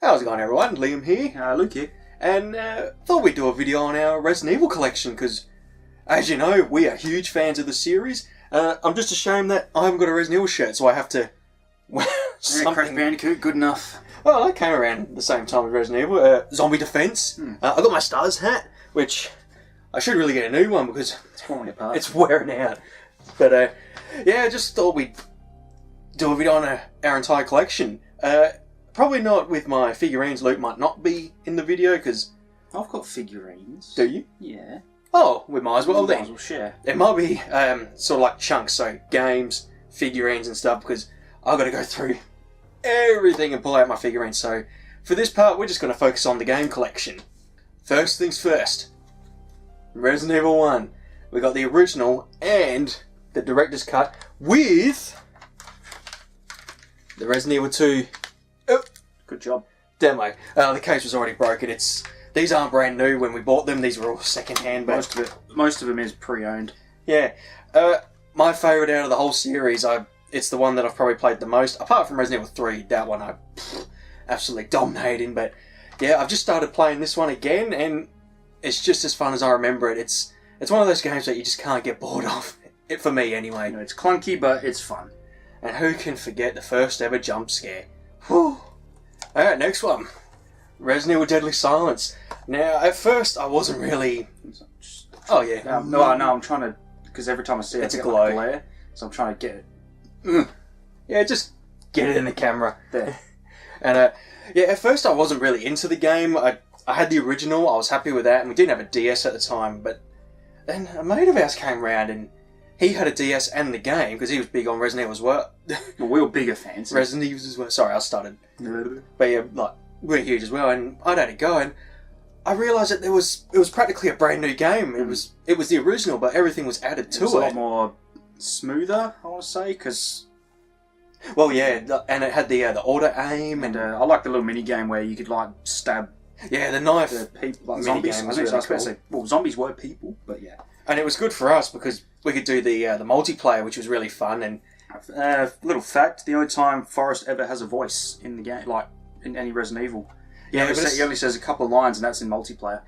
How's it going, everyone? Liam here. Luke here. And thought we'd do a video on our Resident Evil collection because, as you know, we are huge fans of the series. I'm just ashamed that I haven't got a Resident Evil shirt, so I have to wear something. Crash Bandicoot, good enough. Well, I came around the same time as Resident Evil. Zombie Defense. I got my Stars hat, which I should really get a new one because It's falling apart. it's wearing out. But yeah, I just thought we'd do a video on our entire collection. Probably not with my figurines. Luke might not be in the video because... I've got figurines. Do you? Yeah. Oh, we might as well Might then. as well share. It might be sort of like chunks, so games, figurines and stuff, because I've got to go through everything and pull out my figurines. So for this part, we're just going to focus on the game collection. First things first, Resident Evil 1. We got the original and the director's cut with the Resident Evil 2 Good job. demo. The case was already broken. These aren't brand new. When we bought them, these were all second hand. But Most of them is pre-owned. yeah, my favourite out of the whole series, it's the one that I've probably played the most, apart from Resident Evil 3. That one I absolutely dominating. But yeah, I've just started playing this one again, and it's just as fun as I remember it. It's one of those games that you just can't get bored of. It for me anyway. You know, it's clunky, but it's fun. And who can forget the first ever jump scare? Whew. Alright, next one. Resident Evil Deadly Silence. Now, at first, I wasn't really... Oh, yeah. No, I'm trying to... Because every time I see it, It's I a get glow. like a glare. So I'm trying to get it. Yeah, just get it in the camera. There. And, yeah, at first I wasn't really into the game. I had the original, I was happy with that, and we didn't have a DS at the time, but then a mate of ours came round and he had a DS and the game, because he was big on Resident Evil as well. Well, we were bigger fans. Resident Evil as well. Sorry, I started. But yeah, like, we're huge as well, and I'd had it go, and I realised that it was practically a brand new game. It was the original, but everything was added to It was a lot more smoother, I want to say, because... Well, yeah, and it had the auto aim, and I like the little mini game where you could like stab yeah, the knife. the people, like Mini zombies. game I was was really about to say, well, zombies were people, but yeah. And it was good for us because we could do the multiplayer, which was really fun. And Little fact: the only time Forrest ever has a voice in the game, like in any Resident Evil, yeah, he only says a couple of lines, and that's in multiplayer.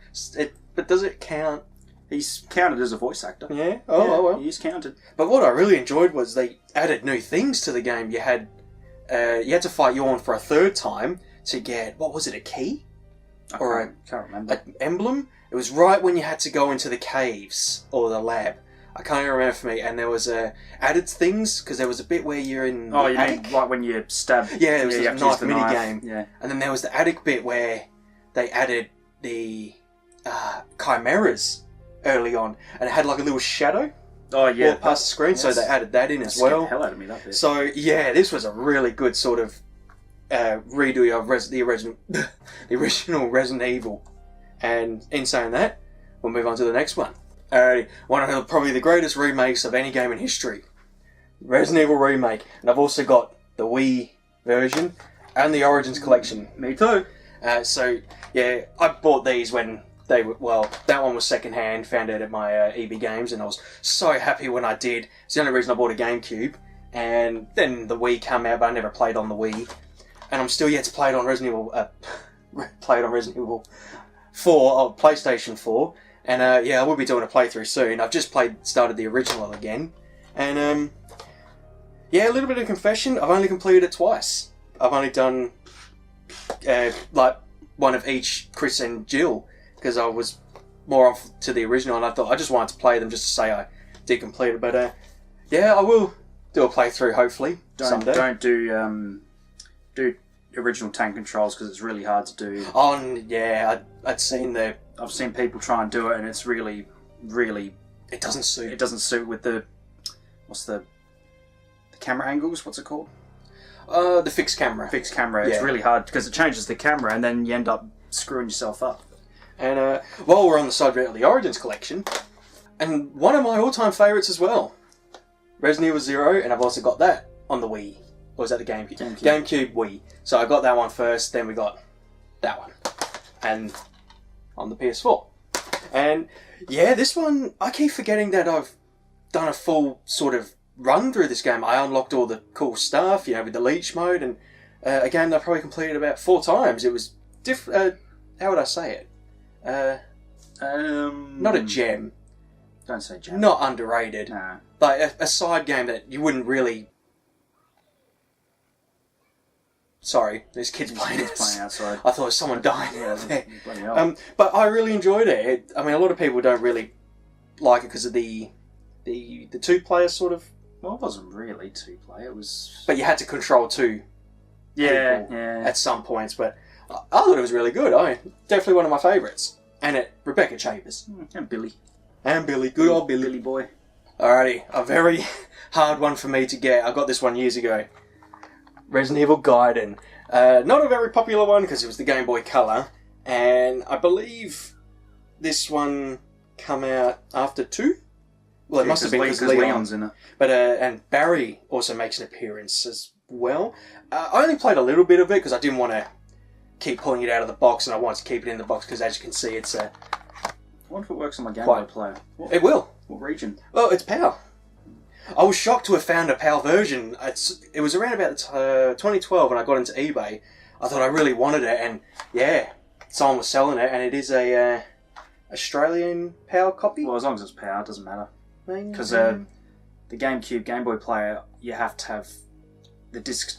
but does it count? He's counted as a voice actor. Yeah. Oh well. He is counted. But what I really enjoyed was they added new things to the game. You had to fight Yawn for a third time to get, what was it, a key? I can't remember. An emblem? It was right when you had to go into the caves or the lab. I can't even remember for me. And there was added things, because there was a bit where you're in the attic. Mean like when you stab? Yeah, it was you a have to use knife the mini knife. game. Yeah. And then there was the attic bit where they added the chimeras early on. And it had like a little shadow Oh yeah. walk past the screen, so they added that in as Scared well. the hell out of me, that bit. So yeah, this was a really good sort of redo of the original Resident Evil. And in saying that, we'll move on to the next one. One of probably the greatest remakes of any game in history. Resident Evil Remake. And I've also got the Wii version and the Origins collection. Me too. So yeah, I bought these when they were, well, that one was second hand, found it at my EB Games, and I was so happy when I did. It's the only reason I bought a GameCube. And then the Wii came out, but I never played on the Wii. And I'm still yet to play it on Resident Evil 4, or PlayStation 4. And yeah, I will be doing a playthrough soon. I've just started the original again. And yeah, a little bit of confession, I've only completed it twice. I've only done like one of each, Chris and Jill, because I was more off to the original, and I thought I just wanted to play them just to say I did complete it. But yeah, I will do a playthrough hopefully someday. Don't do original tank controls, because it's really hard to do. Yeah, I'd seen I've seen people try and do it, and it's really, really... It doesn't suit. It doesn't suit with the... What's the camera angles? What's it called? The fixed camera. Fixed camera. It's Yeah. really hard, because it changes the camera, and then you end up screwing yourself up. And while we're on the subject of the Origins collection, and one of my all-time favourites as well, Resident Evil 0, and I've also got that on the Wii. Or was that the GameCube? GameCube Wii. So I got that one first, then we got that one. And on the PS4. And yeah, this one, I keep forgetting that I've done a full sort of run through this game. I unlocked all the cool stuff, with the leech mode, and a game that I probably completed about 4 times. It was how would I say it? Not a gem. Don't say gem. Not underrated. Nah. Like a side game that you wouldn't really... Sorry, there's kids playing outside. I thought it was someone dying out there. Bloody hell. But I really enjoyed it. I mean, a lot of people don't really like it because of the 2-player sort of... Well, it wasn't really 2-player. It was... But you had to control 2 yeah, people yeah. at some points. But I thought it was really good. Definitely one of my favourites. And Rebecca Chambers. And Billy. And Billy. Good old Billy. Billy boy. Alrighty. A very hard one for me to get. I got this one years ago. Resident Evil Gaiden. Not a very popular one because it was the Game Boy Color. And I believe this one come out after 2? Well, it must have been because Leon's in it. But and Barry also makes an appearance as well. I only played a little bit of it because I didn't want to keep pulling it out of the box, and I wanted to keep it in the box because, as you can see, it's I wonder if it works on my Game Boy player. It will. What region? Well, it's PAL. I was shocked to have found a PAL version. It was around about 2012 when I got into eBay. I thought I really wanted it, and yeah, someone was selling it, and it is a Australian PAL copy. Well, as long as it's PAL, it doesn't matter. Because Mm-hmm. the GameCube Game Boy player, you have to have the disc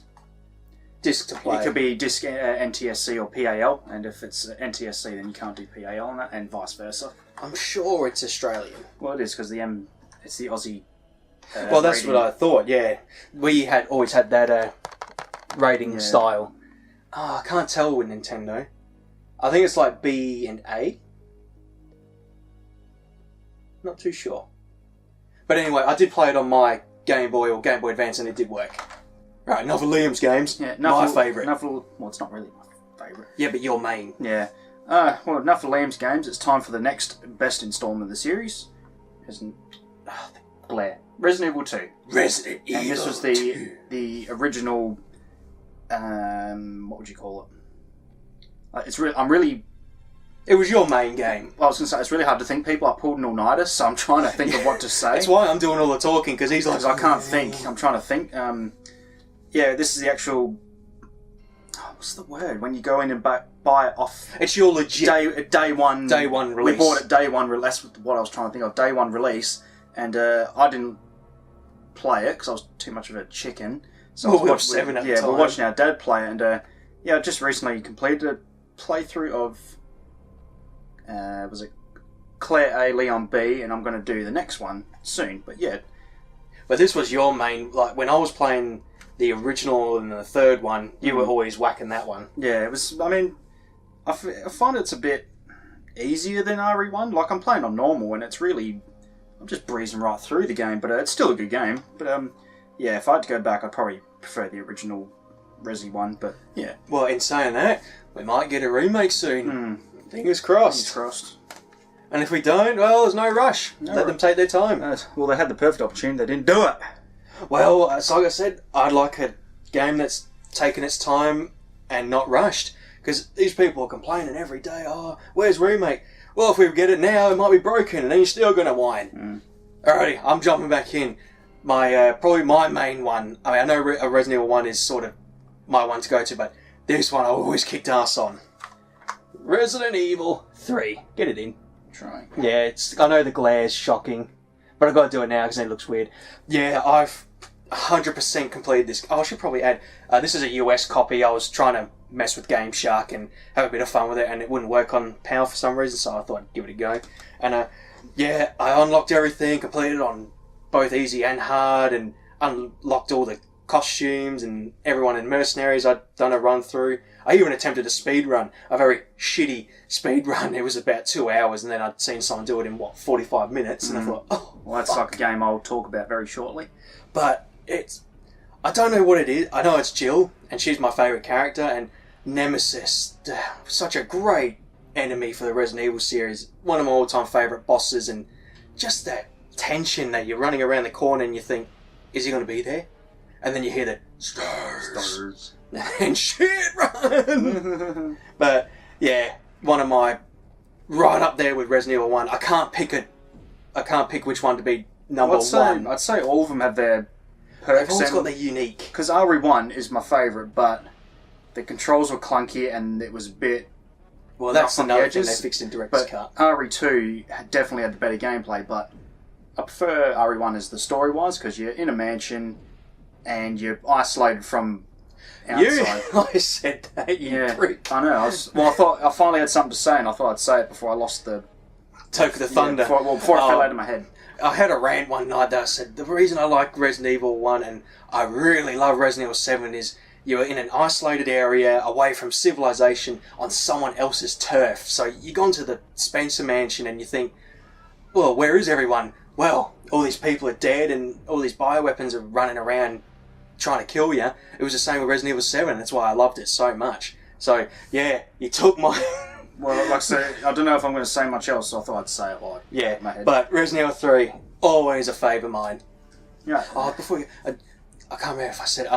Disc to play. It could be disc NTSC or PAL, and if it's NTSC, then you can't do PAL on that, and vice versa. I'm sure it's Australian. Well, it is because it's the Aussie. Well, that's rating. what I thought. Yeah, we had always had that rating style. I can't tell with Nintendo. I think it's like B and A. Not too sure. But anyway, I did play it on my Game Boy or Game Boy Advance, and it did work. Right, enough of Liam's games. Yeah, my favourite. Well, it's not really my favourite. Yeah, but your main. Yeah. Well, enough of Liam's games. It's time for the next best instalment of the series. The glare. Resident Evil 2. Resident Evil. And this was 2. the original. What would you call it? It was your main game. I was going to say, it's really hard to think. People are pulled an all-nighter, so I'm trying to think of what to say. That's why I'm doing all the talking, because he's like... Because I can't think. I'm trying to think. Yeah, this is the actual... what's the word? When you go in and buy it off... It's your legit... Day one... Day one release. We bought it day one release. That's what I was trying to think of. Day one release. And I didn't play it, because I was too much of a chicken. So we were 7 at the time. we're watching our dad play it, and I just recently completed a playthrough of... was it Claire A, Leon B, and I'm going to do the next one soon. But yeah. But this was your main... Like, when I was playing the original and the third one, you were always whacking that one. Yeah, it was... I mean, I find it's a bit easier than RE1. Like, I'm playing on normal, and it's really... I'm just breezing right through the game, but it's still a good game. But, yeah, if I had to go back, I'd probably prefer the original Resi one, but yeah. Well, in saying that, we might get a remake soon. Fingers crossed. Fingers crossed. And if we don't, well, there's no rush. Let them take their time. Well, they had the perfect opportunity. They didn't do it. Well, as like I said, I'd like a game that's taken its time and not rushed. Because these people are complaining every day, oh, where's Remake? Well, if we get it now, it might be broken, and then you're still going to whine. Alrighty, I'm jumping back in. My probably my main one, I mean, I know Resident Evil 1 is sort of my one to go to, but this one I always kicked ass on. Resident Evil 3. Get it in. Trying. Yeah, I know the glare's shocking, but I've got to do it now because it looks weird. Yeah, I've 100% completed this. Oh, I should probably add, this is a US copy. I was trying to mess with Game Shark and have a bit of fun with it, and it wouldn't work on PAL for some reason, so I thought I'd give it a go. And yeah, I unlocked everything, completed on both easy and hard, and unlocked all the costumes and everyone in Mercenaries. I'd done a run through. I even attempted a speed run, a very shitty speed run. It was about 2 hours, and then I'd seen someone do it in 45 minutes, and I thought, oh, well, that's like a game I'll talk about very shortly. But I don't know what it is. I know it's Jill, and she's my favourite character, and Nemesis, such a great enemy for the Resident Evil series. One of my all-time favourite bosses, and just that tension that you're running around the corner and you think, is he going to be there? And then you hear the stars. And shit, run! But yeah, one of my right up there with Resident Evil 1. I can't pick which one to be number one. I'd say all of them have their They've perks. always got their unique. Because RE1 is my favourite, but the controls were clunky and it was a bit. Well, that's rough on the another thing edges, they fixed in Director's But Cut. RE2 definitely had the better gameplay, but I prefer RE1 as the story was because you're in a mansion and you're isolated from outside. I said that, you prick. I know. I thought I finally had something to say, and I thought I'd say it before I lost the Toke of the Thunder. Before it fell out of my head. I had a rant one night that I said the reason I like Resident Evil 1 and I really love Resident Evil 7 is you're in an isolated area away from civilization on someone else's turf. So you go into the Spencer mansion and you think, well, where is everyone? Well, all these people are dead and all these bioweapons are running around trying to kill you. It was the same with Resident Evil 7. That's why I loved it so much. So, yeah, you took my... Well, like I said, I don't know if I'm going to say much else, so I thought I'd say it like in my head. But Resident Evil 3, always a favourite of mine. Yeah. Oh, before you... I can't remember if I said...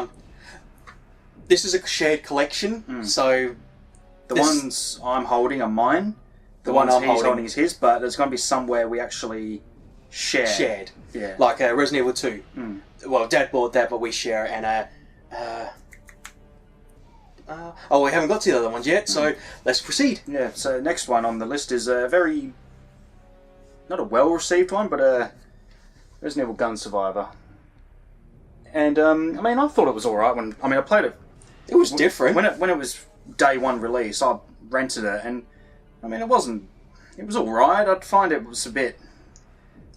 this is a shared collection, so... The ones I'm holding are mine. The one ones I'm he's holding is his, but there's going to be somewhere we actually share. Shared. Yeah. Like Resident Evil 2. Well, Dad bought that, but we share it, and... we haven't got to the other ones yet, so let's proceed. Yeah, so next one on the list is a very... Not a well-received one, but a Resident Evil Gun Survivor. And, I thought it was alright when... I played it... It was different. When it was day one release, I rented it, and, it wasn't... It was alright. I'd find it was a bit...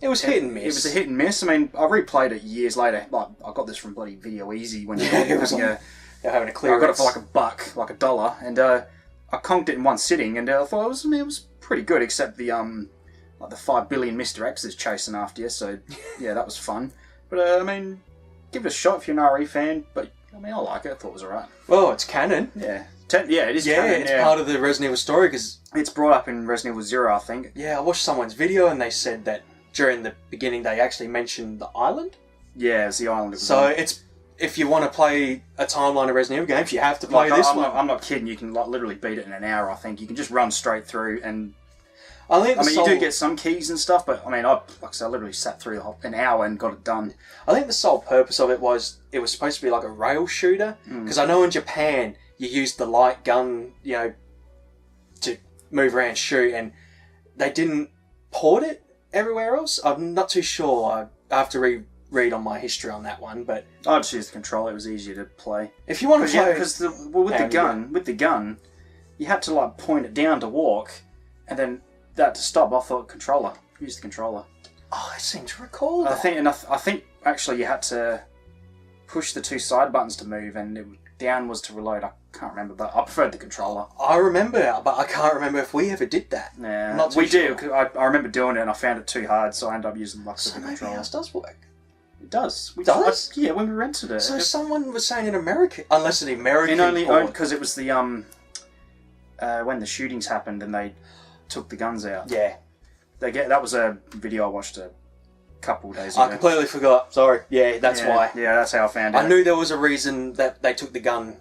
It was hit and miss. It was a hit and miss. I replayed it years later. Like, I got this from bloody Video Easy when it was having a clear. I got it for like $1, like $1, and I conked it in one sitting, and I thought it was pretty good, except the like the 5 billion Mr. X's chasing after you. So yeah, that was fun. But give it a shot if you're an RE fan. But I like it. I thought it was alright. Well, it's canon. Yeah, it is. Canon, it's part of the Resident Evil story because it's brought up in Resident Evil 0, I think. Yeah, I watched someone's video and they said that during the beginning they actually mentioned the island. Yeah, it's the island. So it's if you want to play a timeline of Resident Evil games, you have to play this one. I'm not kidding. You can literally beat it in an hour. I think you can just run straight through, and I think you do get some keys and stuff, but I literally sat through an hour and got it done. I think the sole purpose of it was supposed to be like a rail shooter because I know in Japan you used the light gun, to move around and shoot, and they didn't port it everywhere else. I'm not too sure. I have to read on my history on that one, but I just used the controller. It was easier to play. If you want to play, because with the gun, you had to point it down to walk, and then that to stop. I thought controller. Use the controller. Oh, I seem to recall that. I think actually you had to push the 2 side buttons to move, and down was to reload. I can't remember, but I preferred the controller. I remember, but I can't remember if we ever did that. Yeah, we do. I remember doing it, and I found it too hard, so I ended up using the controller. Maybe ours does work. It does. Yeah, when we rented it. So someone was saying in America, unless an American, because it was the when the shootings happened and they took the guns out. Yeah, that was a video I watched a couple days ago. I completely forgot. Sorry. Yeah, that's why. Yeah, that's how I found out. I knew there was a reason that they took the gun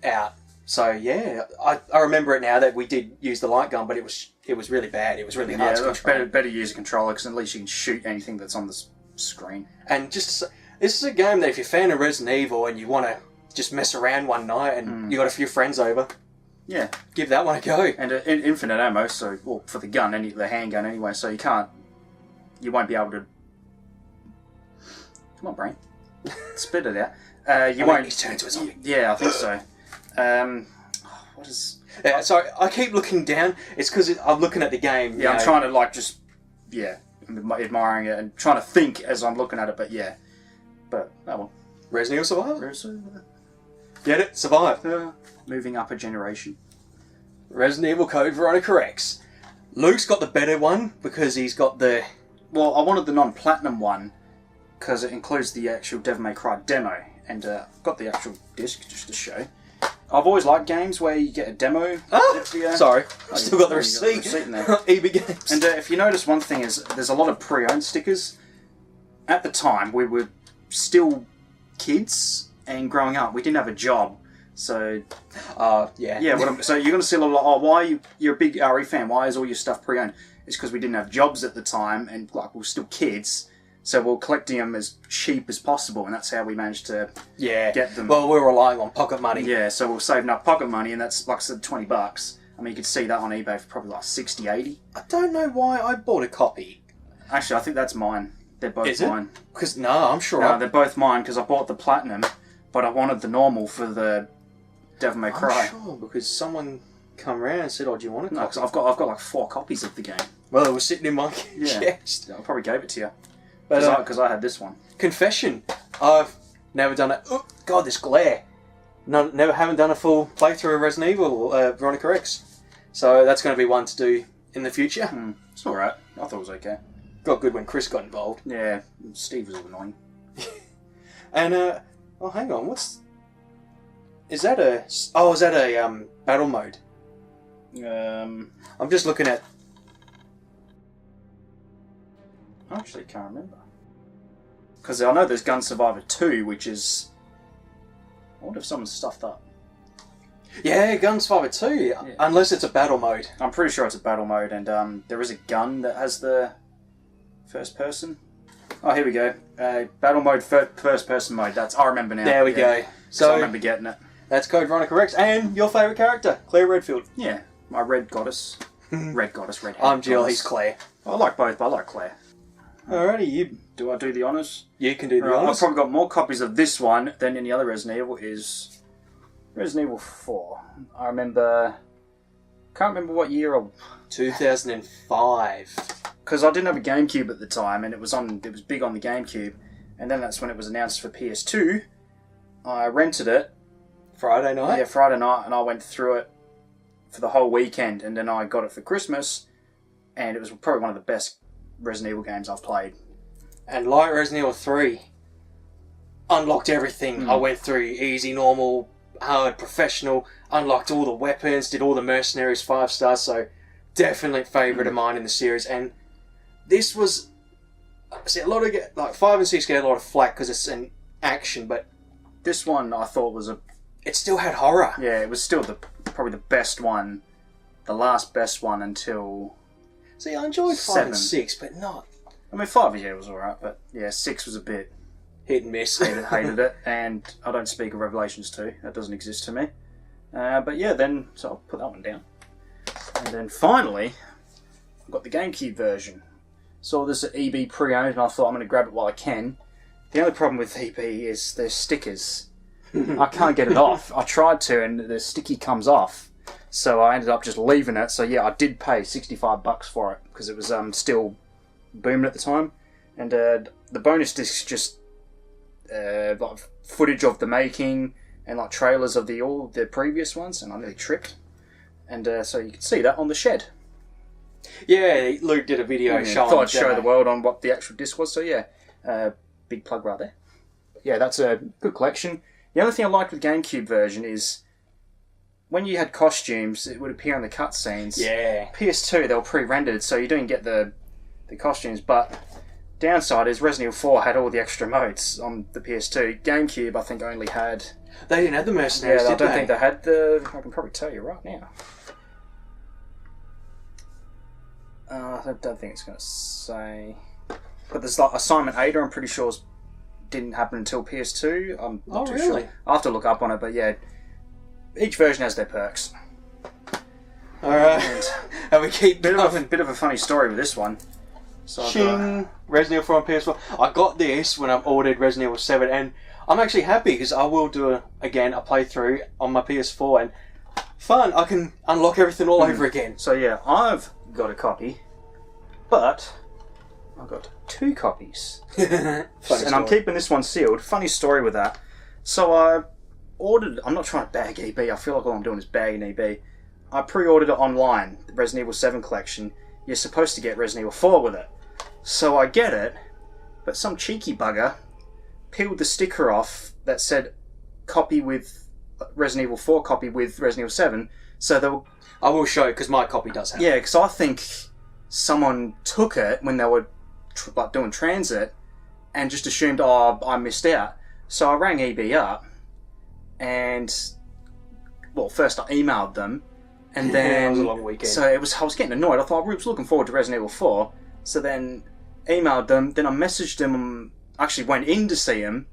out. So yeah, I remember it now that we did use the light gun, but it was really bad. It was really hard to control. Better use a controller because at least you can shoot anything that's on the screen. And this is a game that if you're a fan of Resident Evil and you want to just mess around one night and you got a few friends over, yeah, give that one a go. And infinite ammo, for the gun, the handgun anyway. So you won't be able to. Come on, brain, spit it out. You won't. He's turned to a zombie. Yeah, I think so. What is? Sorry, I keep looking down. It's because I'm looking at the game. Yeah, I'm trying to admiring it and trying to think as I'm looking at it. But yeah, oh well. Resident Evil Survivor. Get it? Survive. Moving up a generation. Resident Evil Code Veronica X. Luke's got the better one because he's got the. Well, I wanted the non-platinum one because it includes the actual Devil May Cry demo, and got the actual disc just to show. I've always liked games where you get a demo. Sorry, still got the receipt. In there. EB Games. And if you notice, one thing is there's a lot of pre-owned stickers. At the time, we were still kids and growing up. We didn't have a job, so yeah. So you're going to see a lot of why you're a big RE fan? Why is all your stuff pre-owned? It's because we didn't have jobs at the time, and we were still kids. So we're collecting them as cheap as possible, and that's how we managed to get them. Well, we're relying on pocket money. Yeah, so we're saving up pocket money, and that's, like I said, $20. I mean, you could see that on eBay for probably like 60, 80. I don't know why I bought a copy. Actually, I think that's mine. They're both Is mine. Because, no, I'm sure. No, they're both mine because I bought the platinum, but I wanted the normal for the Devil May Cry. I'm sure, because someone come round and said, "Oh, do you want a copy?" No, because I've got like 4 copies of the game. Well, it was sitting in my chest. I probably gave it to you But because I had this one. confession, I've never done it. Oh God, this glare. No, never haven't done a full playthrough of Resident Evil, Veronica X. So that's going to be one to do in the future. It's all right. I thought it was okay. Got good when Chris got involved. Yeah, Steve was annoying. And oh, hang on, is that a battle mode? I'm just looking at. I actually can't remember. Because I know there's Gun Survivor 2, which is... I wonder if someone's stuffed up. Yeah, Gun Survivor 2, unless it's a battle mode. I'm pretty sure it's a battle mode, and there is a gun that has the first person. Oh, here we go. Battle mode, first person mode. I remember now. There we go. So I remember getting it. That's Code Veronica Rex, and your favourite character, Claire Redfield. Yeah, my red goddess. Red head I'm Jill, goddess. he's Claire. I like both, but I like Claire. Alrighty, Do I do the honours? you can do the I've honours. probably got more copies of this one than any other Resident Evil. Is Resident Evil 4. I remember... Can't remember what year 2005. because I didn't have a GameCube at the time, and it was big on the GameCube, and then that's when it was announced for PS2. I rented it. Friday night? Yeah, Friday night, and I went through it for the whole weekend, and then I got it for Christmas, and it was probably one of the best Resident Evil games I've played. And like Resident Evil 3, unlocked everything. I went through easy, normal, hard, professional, unlocked all the weapons, did all the mercenaries 5 stars, so definitely favourite of mine in the series. And this was, see, a lot of, like 5 and 6 get a lot of flack because it's an action, but This one I thought was it still had horror. yeah, it was still probably the best one, the last best one until... See, I enjoyed 5 7. and 6, but not I mean, 5 was alright, but yeah, 6 was a bit... hit and miss. hated it, and I don't speak of Revelations 2. That doesn't exist to me. But yeah, then... So I'll put that one down. And then finally, I've got the GameCube version. Saw this at EB pre-owned, and I thought I'm going to grab it while I can. The only problem with EB is there's stickers. I can't get it off. I tried to, and the sticky comes off. So I ended up just leaving it. So yeah, I did pay $65 for it, because it was still booming at the time. And the bonus discs just... like footage of the making and like trailers of all the previous ones, and I nearly tripped. And so you can see that on the shed. Yeah, Luke did a video showing. Thought I'd show the world on what the actual disc was. So yeah, big plug right there. But yeah, that's a good collection. The only thing I liked with the GameCube version is when you had costumes, it would appear in the cutscenes. Yeah. PS2, they were pre-rendered, so you didn't get the costumes, but downside is Resident Evil 4 had all the extra modes on the PS2. GameCube, I think, only had... They didn't have the mercenaries, I did don't they? think they had the... I can probably tell you right now. I don't think it's going to say... But there's like Assignment Ada, I'm pretty sure didn't happen until PS2. I'm not too really? sure. I'll have to look up on it, but yeah. Each version has their perks. Alright. And we keep Bit of a funny story with this one. So Shing! Resident Evil 4 on PS4. I got this when I ordered Resident Evil 7, and I'm actually happy because I will do a playthrough on my PS4, and fun, I can unlock everything all over again. So yeah, I've got a copy, but I've got 2 copies. And I'm keeping this one sealed. Funny story with that. So I ordered... I'm not trying to bag EB. I feel like all I'm doing is bagging EB. I pre-ordered it online, the Resident Evil 7 collection. You're supposed to get Resident Evil 4 with it. So I get it, but some cheeky bugger peeled the sticker off that said copy with Resident Evil 4 copy with Resident Evil 7. So they were... I will show you because my copy does have it. Yeah, because I think someone took it when they were doing transit and just assumed, oh, I missed out. So I rang EB up and, well, first I emailed them, and then it was a long weekend. So I was getting annoyed. I thought I was looking forward to Resident Evil 4. So then emailed them, then I messaged them, actually went in to see them.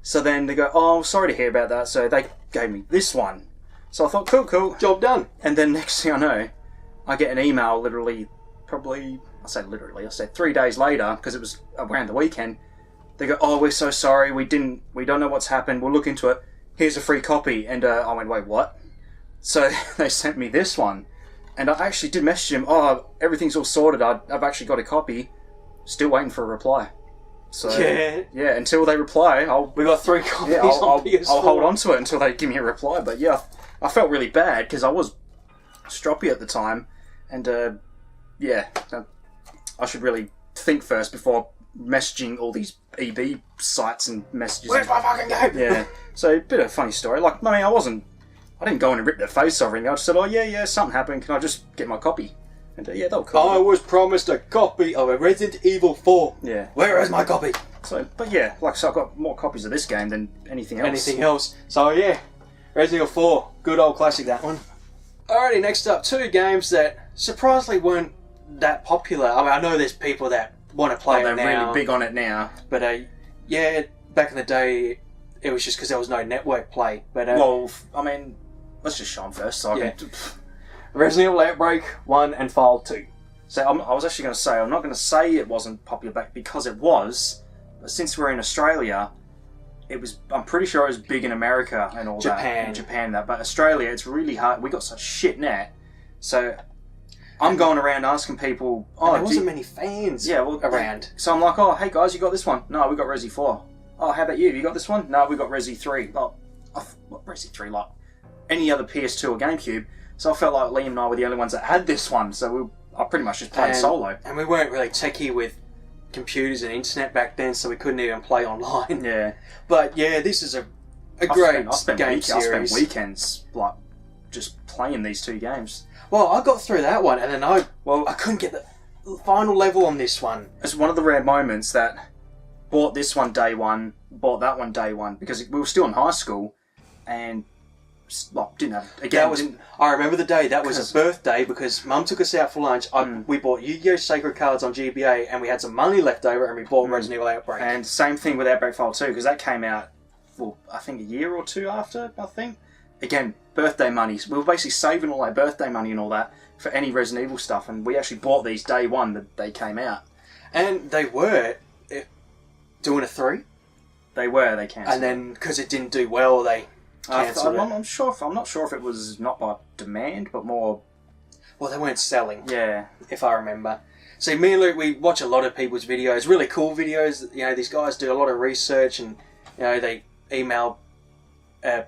So then they go, oh, sorry to hear about that. So they gave me this one. So I thought, cool. Job done. And then next thing I know, I get an email literally, probably, I say 3 days later, because it was around the weekend. They go, oh, we're so sorry, we don't know what's happened, we'll look into it. Here's a free copy. And I went, wait, what? So they sent me this one. And I actually did message him, oh, everything's all sorted, I've actually got a copy. Still waiting for a reply. So yeah, until they reply, we got 3 copies on PS4. I'll hold on to it until they give me a reply. But yeah, I felt really bad because I was stroppy at the time. And yeah, I should really think first before messaging all these EB sites and messages. Where's my fucking game? Yeah, so a bit of a funny story. Like, I mean, I didn't go in and rip their face off or anything. I just said, oh yeah, something happened. Can I just get my copy? And yeah, they'll cool. I was promised a copy of a Resident Evil 4. Yeah. Where is my copy? So, but yeah, like I said, I've got more copies of this game than anything else. So yeah, Resident Evil 4, good old classic, that one. Alrighty, next up, 2 games that surprisingly weren't that popular. I mean, I know there's people that want to play it now. They're really big on it now. But yeah, back in the day, it was just because there was no network play. But well, I mean, let's just show them first. So yeah. Resident Evil Outbreak 1 and File 2. So I was actually going to say, I'm not going to say it wasn't popular back because it was, but since we're in Australia, it was. I'm pretty sure it was big in America and all that. In Japan, but Australia, it's really hard. We got such shit net, so I'm going around asking people. Oh, there wasn't many fans. Around. So I'm like, oh, hey guys, you got this one? No, we got Resi 4. Oh, how about you? You got this one? No, we got Resi 3. Oh, what Resi 3? Like any other PS2 or GameCube. So I felt like Liam and I were the only ones that had this one, so I pretty much just played solo. And we weren't really techie with computers and internet back then, so we couldn't even play online. Yeah. But yeah, this is a great game series. I spent weekends like just playing these 2 games. Well, I got through that one, and then I couldn't get the final level on this one. It's one of the rare moments that bought this one day one, bought that one day one, because we were still in high school, and didn't have. Again, I remember the day. That was a birthday because Mum took us out for lunch. We bought Yu-Gi-Oh! Sacred Cards on GBA, and we had some money left over, and we bought Resident Evil Outbreak. And same thing with Outbreak File 2, because that came out, well, I think a year or 2 after, I think. Again, birthday money. We were basically saving all our birthday money and all that for any Resident Evil stuff, and we actually bought these day one that they came out. And they were doing a 3. They cancelled. And then, because it didn't do well, they cancelled it. I'm not sure if it was not by demand, but more. Well, they weren't selling. Yeah, if I remember. See, me and Luke, we watch a lot of people's videos, really cool videos. You know, these guys do a lot of research, and they email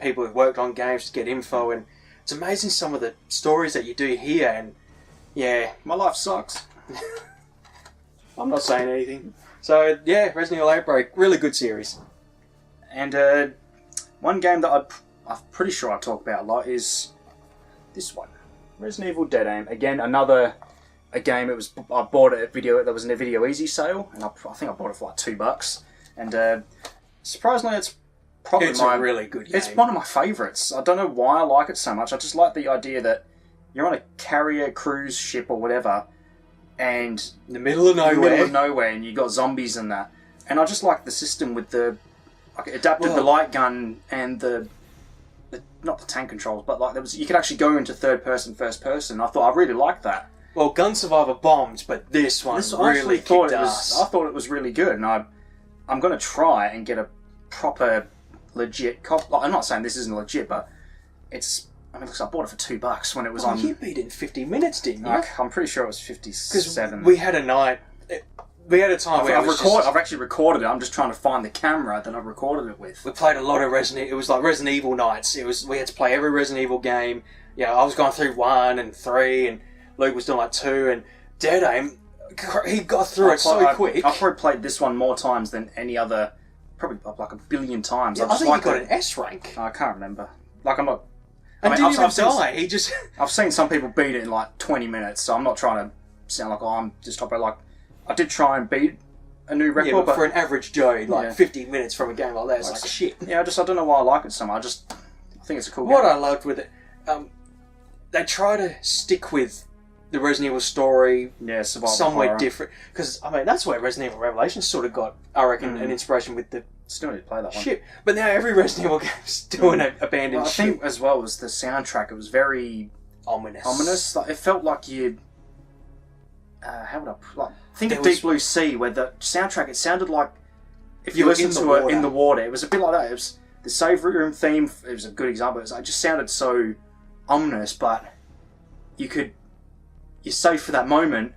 people who've worked on games to get info, and it's amazing some of the stories that you do hear. And yeah, my life sucks. I'm not saying anything. So yeah, Resident Evil Outbreak, really good series. And one game that I'm pretty sure I talk about a lot is this one, Resident Evil Dead Aim. Again, a game. I bought it at video. There was in a Video Easy sale, and I think I bought it for like $2. And surprisingly, it's probably a really good game. It's one of my favourites. I don't know why I like it so much. I just like the idea that you're on a carrier cruise ship or whatever, and in the middle of nowhere, and you got zombies and that. And I just like the system with the adapted the light gun and the not the tank controls, but like you could actually go into third person, first person. I thought I really liked that. Well, Gun Survivor bombed, but this one really kicked ass. I thought it was really good, and I'm going to try and get a proper legit cop. Like, I'm not saying this isn't legit, but it's. I mean, I bought it for $2 when it was on. You beat it in 50 minutes, didn't you? I'm pretty sure it was 57. We had a night. We had a time where I've actually recorded it. I'm just trying to find the camera that I've recorded it with. We played a lot of Resident. It was like Resident Evil nights. We had to play every Resident Evil game. Yeah, I was going through 1 and 3, and Luke was doing like 2, and Dead Aim. He got through it so quick. I've probably played this one more times than any other. Probably like a billion times. Yeah, I think he got an S rank. I can't remember. Like I'm not. And didn't even die. He just. I've seen some people beat it in like 20 minutes, so I'm not trying to sound like I'm just top. Like I did try and beat a new record, but for an average Joe, 50 minutes from a game like that, it's like shit. Yeah, I don't know why I like it so much. I think it's a cool game. What I loved with it, they try to stick with the Resident Evil story survival somewhere horror. different. Because, I mean, that's where Resident Evil Revelations sort of got, I reckon, an inspiration with the Still need to play that one. ship. But now every Resident Evil game is doing an abandoned I ship. think as well as the soundtrack, it was very Ominous. Like, it felt like you. How would I think There of was- Deep Blue Sea, where the soundtrack, it sounded like if You you were listened in the to it water. in the water. It was a bit like that. It was the save room theme. It was a good example. It just sounded so ominous, but you're safe for that moment,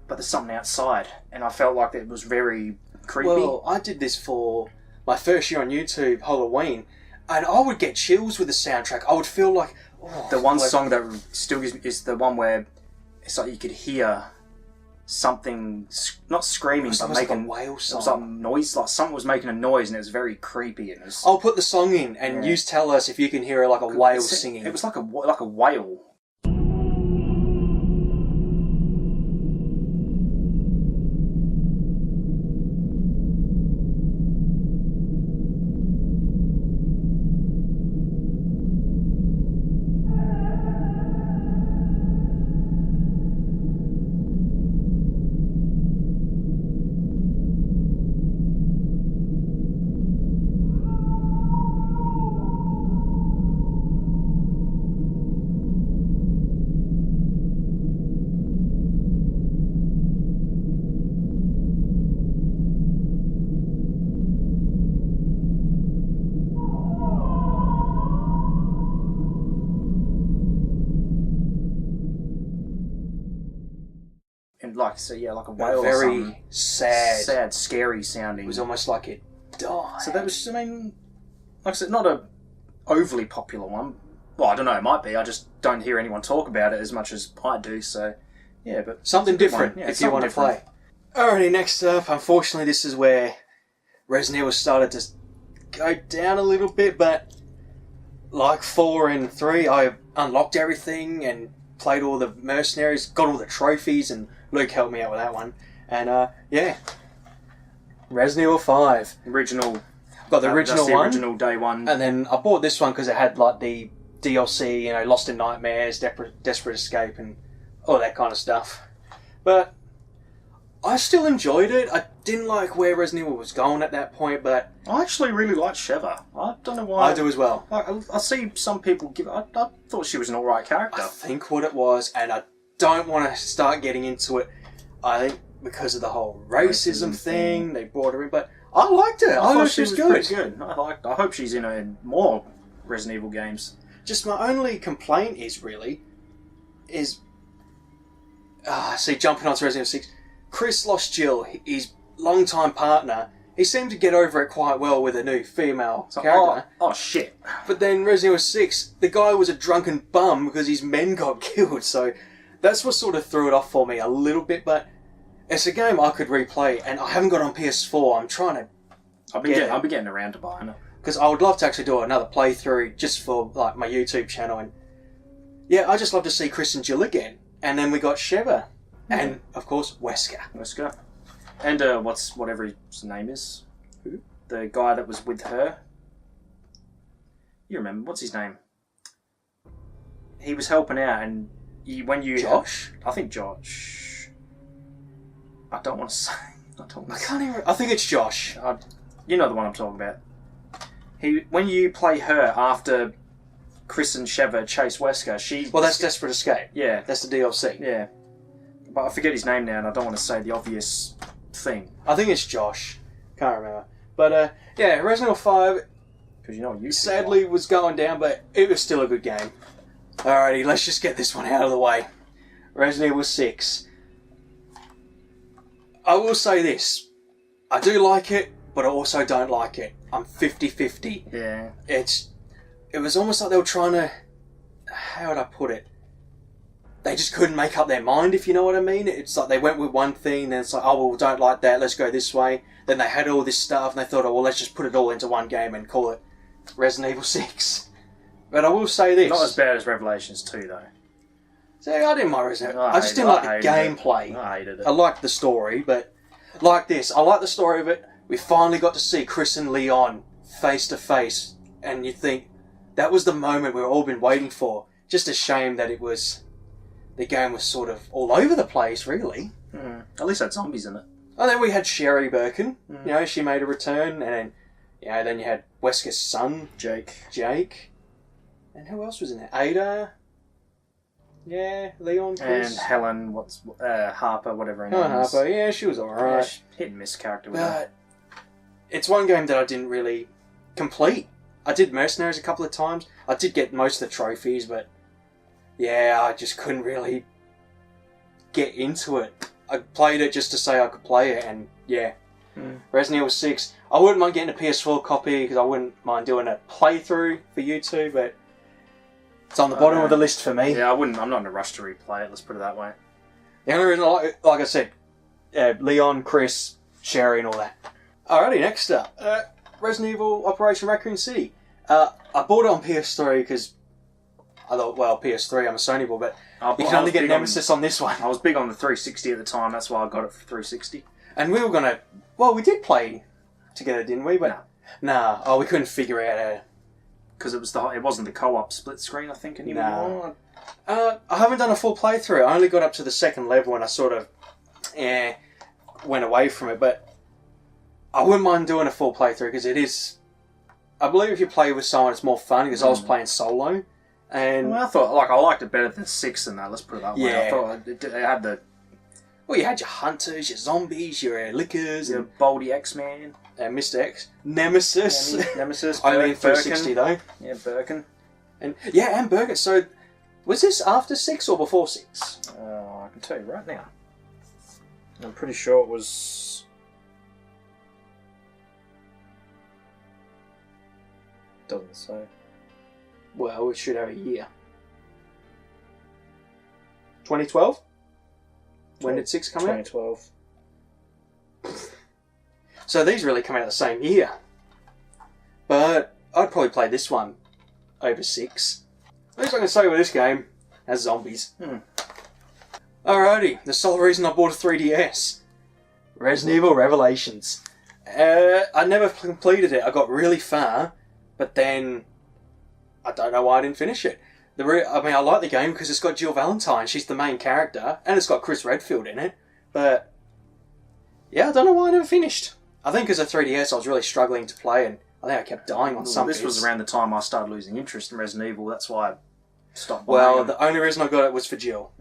but there's something outside, and I felt like it was very creepy. Well, I did this for my first year on YouTube, Halloween, and I would get chills with the soundtrack. I would feel like... Oh, the one like, song that still gives me is the one where it's like you could hear something not screaming It but was like making a whale it was song. like noise, like something was making a noise, and it was very creepy. And it was, I'll put the song in, and you tell us if you can hear like a whale singing. It was like a whale. And like like a whale, or very something. sad. Scary sounding. It was almost like it died. So that was, I mean, like I said, not a overly popular one. Well, I don't know, it might be. I just don't hear anyone talk about it as much as I do. So, yeah, but something it's a good different one. Yeah, if you want to play. Alrighty, next up, unfortunately, this is where Resident Evil started to go down a little bit, but like 4 and 3, I unlocked everything and played all the mercenaries, got all the trophies, and Luke helped me out with that one. And yeah, Resident Evil 5. Original. Got the original That's the one. original day one. And then I bought this one because it had like the DLC, Lost in Nightmares, Desperate Escape, and all that kind of stuff. But I still enjoyed it. I didn't like where Resident Evil was going at that point, but I actually really liked Sheva. I don't know why. I do as well. I see some people give. I thought she was an alright character. I think what it was, and I don't want to start getting into it, I think because of the whole racism thing, they brought her in, but I liked her. I thought she was good. pretty good. I hope she's in more Resident Evil games. Just my only complaint is see, jumping onto Resident Evil 6, Chris lost Jill, his longtime partner. He seemed to get over it quite well with a new female character. Oh shit. But then Resident Evil 6, the guy was a drunken bum because his men got killed, so that's what sort of threw it off for me a little bit, but it's a game I could replay, and I haven't got it on PS4. I'm trying to... I'll be getting around to buying it. Because I would love to actually do another playthrough just for like my YouTube channel, and yeah, I just love to see Chris and Jill again. And then we got Sheva, and of course Wesker. Let's go. And whatever his name is. Who? The guy that was with her. You remember, what's his name? He was helping out, and Josh? I think Josh. I don't want to say. I can't even... I think it's Josh. You know the one I'm talking about. When you play her after Chris and Sheva chase Wesker, Well, that's Desperate Escape. Yeah. That's the DLC. Yeah. But I forget his name now, and I don't want to say the obvious thing. I think it's Josh. Can't remember. But yeah, Resident Evil 5... Because you know you sadly was going down, but it was still a good game. Alrighty, let's just get this one out of the way. Resident Evil 6. I will say this. I do like it, but I also don't like it. I'm 50-50. Yeah. It was almost like they were trying to... How would I put it? They just couldn't make up their mind, if you know what I mean. It's like they went with one thing, then it's like, oh, well, we don't like that, let's go this way. Then they had all this stuff, and they thought, oh, well, let's just put it all into one game and call it Resident Evil 6. But I will say this. Not as bad as Revelations 2, though. See, I didn't mind Resident Evil. I just didn't like the gameplay. I hated it. I liked the story, but like this. I like the story of it. We finally got to see Chris and Leon face to face, and you think that was the moment we've all been waiting for. Just a shame that it was the game was sort of all over the place, really. At least it had zombies in it. And then we had Sherry Birkin. You know, she made a return, and then you had Wesker's son, Jake. And who else was in it? Ada. Yeah, Leon, Chris. And Helen, Harper, whatever her name is. Harper, yeah, she was alright. Yeah, hit and miss character with But it's one game that I didn't really complete. I did Mercenaries a couple of times. I did get most of the trophies, but yeah, I just couldn't really get into it. I played it just to say I could play it, and yeah. Resident Evil 6. I wouldn't mind getting a PS4 copy because I wouldn't mind doing a playthrough for you two, but it's on the bottom of the list for me. Yeah, I'm not in a rush to replay it, let's put it that way. The only reason, like I said, Leon, Chris, Sherry and all that. Alrighty, next up. Resident Evil Operation Raccoon City. I bought it on PS3 because I thought, well, PS3, I'm a Sony boy, but you can only get Nemesis on this one. I was big on the 360 at the time, that's why I got it for 360. And we were going to... Well, we did play together, didn't we? But nah. Oh, we couldn't figure out how... Because it wasn't the co-op split screen, I think, anymore. I haven't done a full playthrough. I only got up to the second level and I sort of went away from it. But I wouldn't mind doing a full playthrough because it is... I believe if you play with someone, it's more fun because I was playing solo. And well, I liked it better than 6 and that, let's put it that way. Yeah. I thought it had the... Well, you had your hunters, your zombies, your lickers, Your and Baldy X-Man. Mr. X, Nemesis. Nemesis. Only in 360 though. Yeah, Birkin. And Birkin. So, was this after 6 or before 6? I can tell you right now. I'm pretty sure it was... Doesn't say. Well, it should have a year. 2012? When did 6 come out? 2012. So these really come out the same year. But I'd probably play this one over 6. At least I can say with this game has zombies. Alrighty, the sole reason I bought a 3DS. Resident Evil Revelations. I never completed it. I got really far, but then I don't know why I didn't finish it. I like the game because it's got Jill Valentine. She's the main character, and it's got Chris Redfield in it. But yeah, I don't know why I never finished. I think as a 3DS, I was really struggling to play, and I think I kept dying on some This bits. was around the time I started losing interest in Resident Evil. That's why I stopped buying Well, them. the only reason I got it was for Jill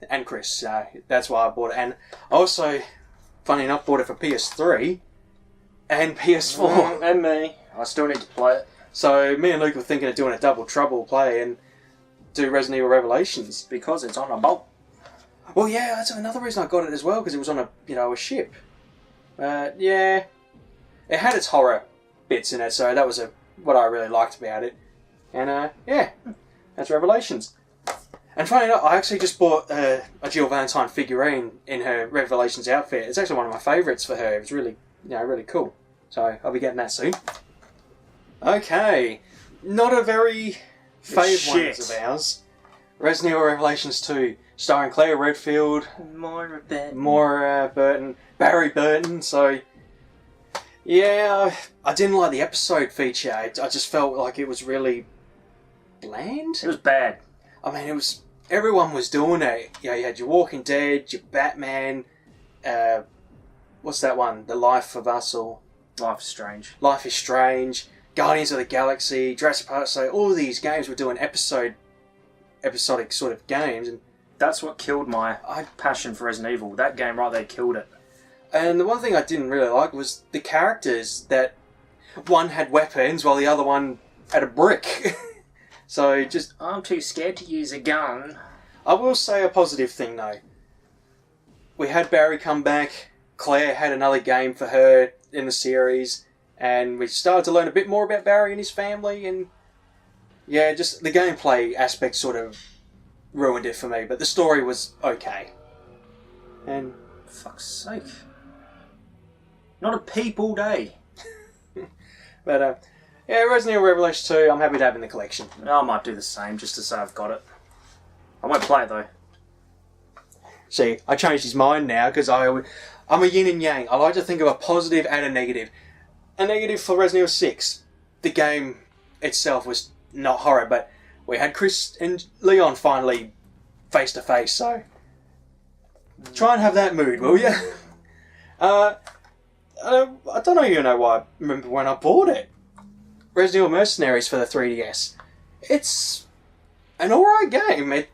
and Chris. That's why I bought it. And I also, funny enough, bought it for PS3 and PS4. And me. I still need to play it. So me and Luke were thinking of doing a double trouble play and do Resident Evil Revelations. Because it's on a boat. Well, yeah, that's another reason I got it as well, because it was on a ship. Yeah, it had its horror bits in it, so that was what I really liked about it. And yeah, that's Revelations. And funny enough, I actually just bought a Jill Valentine figurine in her Revelations outfit. It's actually one of my favourites for her. It was really, really cool. So I'll be getting that soon. Okay, not a very fave ones of ours. Resident Evil Revelations 2, starring Claire Redfield, Moira Burton. Moira Burton, Barry Burton. So yeah, I didn't like the episode feature. I just felt like it was really bland. It was bad. I mean, everyone was doing it. You had your Walking Dead, your Batman, what's that one? The Life of Us or Life is Strange. Life is Strange, Guardians of the Galaxy, Jurassic Park. So all these games were doing episodic sort of games, and that's what killed my passion for Resident Evil. That game right there killed it. And the one thing I didn't really like was the characters, that one had weapons while the other one had a brick. So just... I'm too scared to use a gun. I will say a positive thing though. We had Barry come back, Claire had another game for her in the series, and we started to learn a bit more about Barry and his family, and yeah, just the gameplay aspect sort of ruined it for me, but the story was okay. And... fuck's sake. Not a peep all day. But yeah, Resident Evil Revelations 2, I'm happy to have in the collection. I might do the same just to say I've got it. I won't play it though. See, I changed his mind now because I'm a yin and yang. I like to think of a positive and a negative. A negative for Resident Evil 6. The game itself was not horror, but we had Chris and Leon finally face to face. So try and have that mood, will you? I don't even know why I remember when I bought it. Resident Evil Mercenaries for the 3DS. It's an alright game.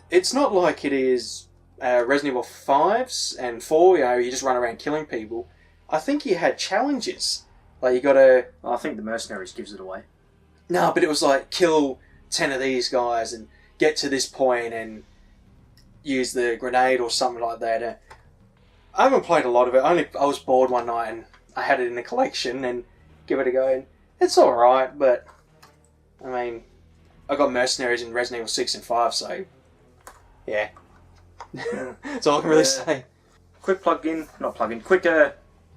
It's not like it is Resident Evil 5s and 4, you just run around killing people. I think you had challenges. Like, you gotta... I think the Mercenaries gives it away. No, but it was like, kill 10 of these guys and get to this point and use the grenade or something like that. I haven't played a lot of it. I was bored one night and I had it in a collection and give it a go. And it's alright, but... I mean, I got Mercenaries in Resident Evil 6 and 5, so... Yeah. That's all I can really say. Quick quick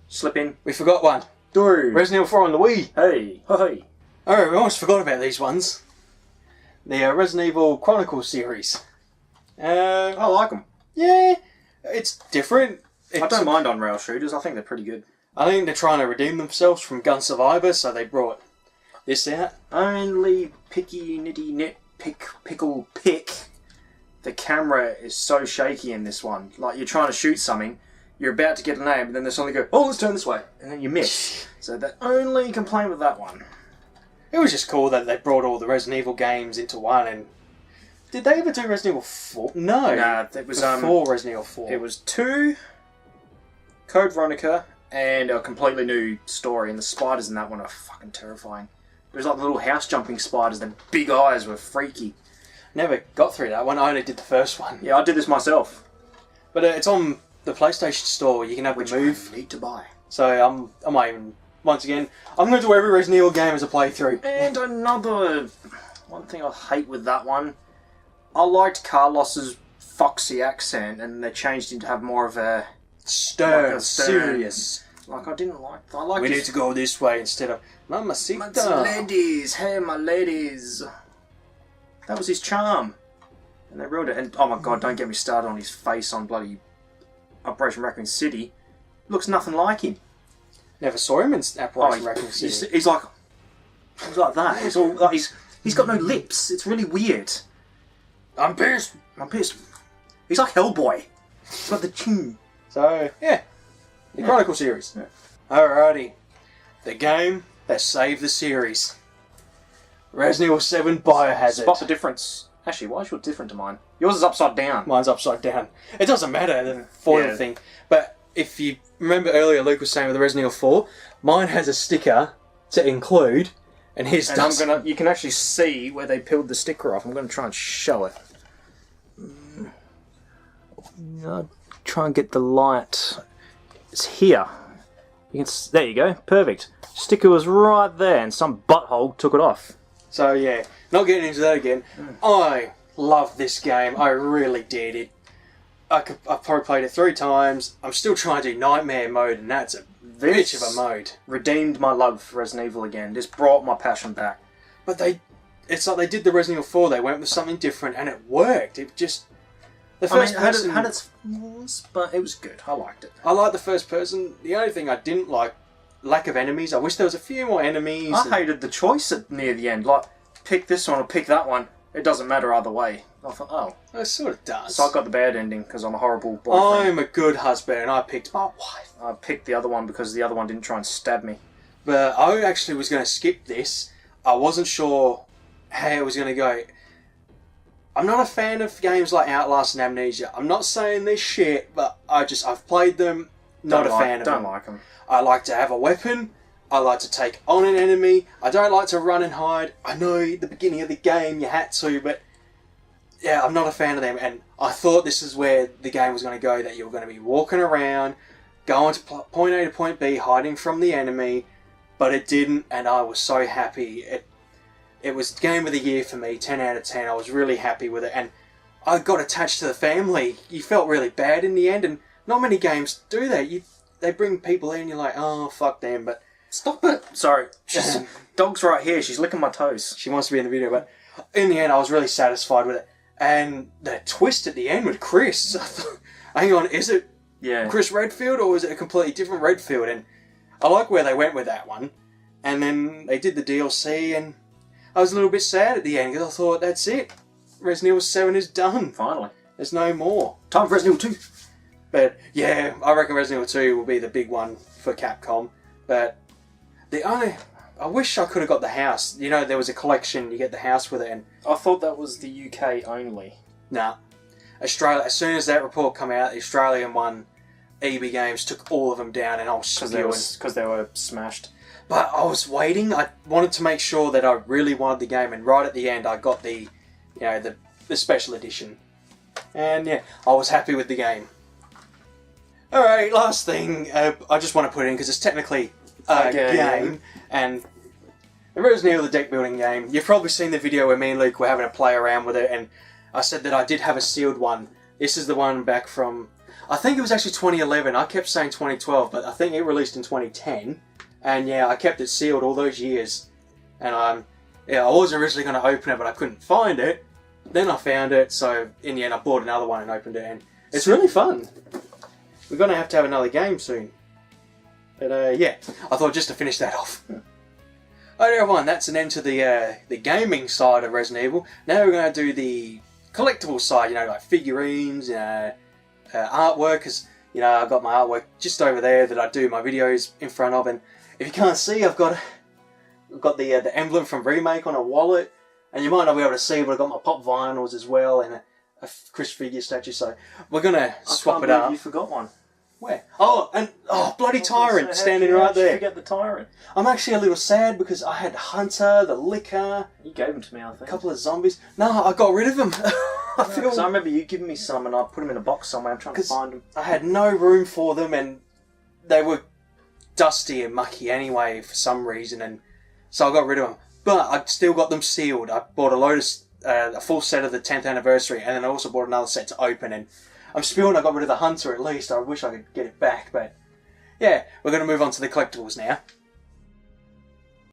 slip in. We forgot one. Resident Evil 4 on the Wii. Hey. Oh, we almost forgot about these ones. The Resident Evil Chronicles series. I like them. Yeah, it's different. I don't mind on-rail shooters. I think they're pretty good. I think they're trying to redeem themselves from Gun Survivor, so they brought this out. Only picky nitty nit pickle pick. The camera is so shaky in this one. Like, you're trying to shoot something, you're about to get an aim, and then they suddenly go, oh, let's turn this way, and then you miss. So the only complaint with that one. It was just cool that they brought all the Resident Evil games into one, and... Did they ever do Resident Evil 4? No. Nah, it was... Before Resident Evil 4. It was 2, Code Veronica, and a completely new story, and the spiders in that one are fucking terrifying. It was like the little house-jumping spiders, the big eyes were freaky. Never got through that one, I only did the first one. Yeah, I did this myself. But it's on the PlayStation Store, you can have Which the move. I need to buy. So I might even... Once again, I'm going to do every Resident Evil game as a playthrough. And another... One thing I hate with that one, I liked Carlos's foxy accent, and they changed him to have more of a... Stern, serious. Like, I didn't like... We need to go this way instead of... Mamacita. My ladies, hey, my ladies. That was his charm. And they ruined it. And, oh my god, don't get me started on his face on bloody Operation Raccoon City. Looks nothing like him. Never saw him in Operation Raccoon City. He's like that. It's all like he's got no lips. It's really weird. I'm pissed. He's like Hellboy. He's got the chin. So, yeah. The Chronicle series. Yeah. Alrighty. The game that saved the series. Resident Evil 7 Biohazard. Spot the difference. Actually, why is yours different to mine? Yours is upside down. Mine's upside down. It doesn't matter, the foil thing. But if you remember earlier, Luke was saying with the Resident Evil 4, mine has a sticker to include, and his doesn't. You can actually see where they peeled the sticker off. I'm going to try and show it. I'll try and get the light. It's here. There you go. Perfect. Sticker was right there, and some butthole took it off. So yeah, not getting into that again. I love this game. I really did. I've probably played it 3 times. I'm still trying to do Nightmare mode, and that's a bitch of a mode. Redeemed my love for Resident Evil again. This brought my passion back. But it's like they did the Resident Evil 4. They went with something different, and it worked. It just the first person had its flaws, but it was good. I liked it. I liked the first person. The only thing I didn't like, lack of enemies. I wish there was a few more enemies. I hated the choice near the end. Like, pick this one or pick that one. It doesn't matter either way. I thought, oh. It sort of does. So I got the bad ending because I'm a horrible boyfriend. I'm a good husband and I picked my wife. I picked the other one because the other one didn't try and stab me. But I actually was going to skip this. I wasn't sure how it was going to go. I'm not a fan of games like Outlast and Amnesia. I'm not saying they're shit, but I've played them, not a fan of them. Don't like them. I like to have a weapon. I like to take on an enemy. I don't like to run and hide. I know at the beginning of the game you had to, but yeah, I'm not a fan of them. And I thought this is where the game was going to go, that you were going to be walking around, going to point A to point B, hiding from the enemy, but it didn't, and I was so happy. It was Game of the Year for me, 10 out of 10. I was really happy with it, and I got attached to the family. You felt really bad in the end, and not many games do that. They bring people in, you're like, oh, fuck them, but... Stop it! Sorry. Dog's right here. She's licking my toes. She wants to be in the video, but in the end, I was really satisfied with it. And the twist at the end with Chris, I thought, hang on, is it Chris Redfield or is it a completely different Redfield? And I like where they went with that one. And then they did the DLC, and I was a little bit sad at the end because I thought, that's it. Resident Evil 7 is done. Finally. There's no more. Time for Resident Evil 2. But yeah, I reckon Resident Evil 2 will be the big one for Capcom. But I wish I could have got the house. You know, there was a collection, you get the house with it, and I thought that was the UK only. nah. Australia, as soon as that report come out, the Australian one, EB Games took all of them down, and I was spewing. Because they were smashed. But I was waiting. I wanted to make sure that I really wanted the game, and right at the end, I got the special edition. And yeah, I was happy with the game. Alright, last thing I just want to put in, because it's technically a game, and the Resident Evil, the deck building game. You've probably seen the video where me and Luke were having a play around with it, and I said that I did have a sealed one. This is the one back from, I think it was actually 2011. I kept saying 2012, but I think it released in 2010. And yeah, I kept it sealed all those years. And I was originally going to open it, but I couldn't find it. Then I found it, so in the end I bought another one and opened it, and it's really fun. We're going to have another game soon. But yeah, I thought just to finish that off. Alright everyone, that's an end to the gaming side of Resident Evil. Now we're going to do the collectible side, like figurines, artwork, because I've got my artwork just over there that I do my videos in front of, and if you can't see, I've got the emblem from Remake on a wallet, and you might not be able to see, but I've got my pop vinyls as well, and a Chris figure statue, so we're going to swap it up. You forgot one. Where? Bloody Tyrant standing right there. Forget the Tyrant. I'm actually a little sad because I had Hunter, the Licker. You gave them to me, I think. A couple of zombies. No, I got rid of them. Because I remember you giving me some and I put them in a box somewhere. I'm trying to find them. I had no room for them, and they were dusty and mucky anyway for some reason, and so I got rid of them. But I still got them sealed. I bought a full set of the 10th anniversary, and then I also bought another set to open, and I'm spewing I got rid of the Hunter at least. I wish I could get it back, but yeah, we're going to move on to the collectibles now.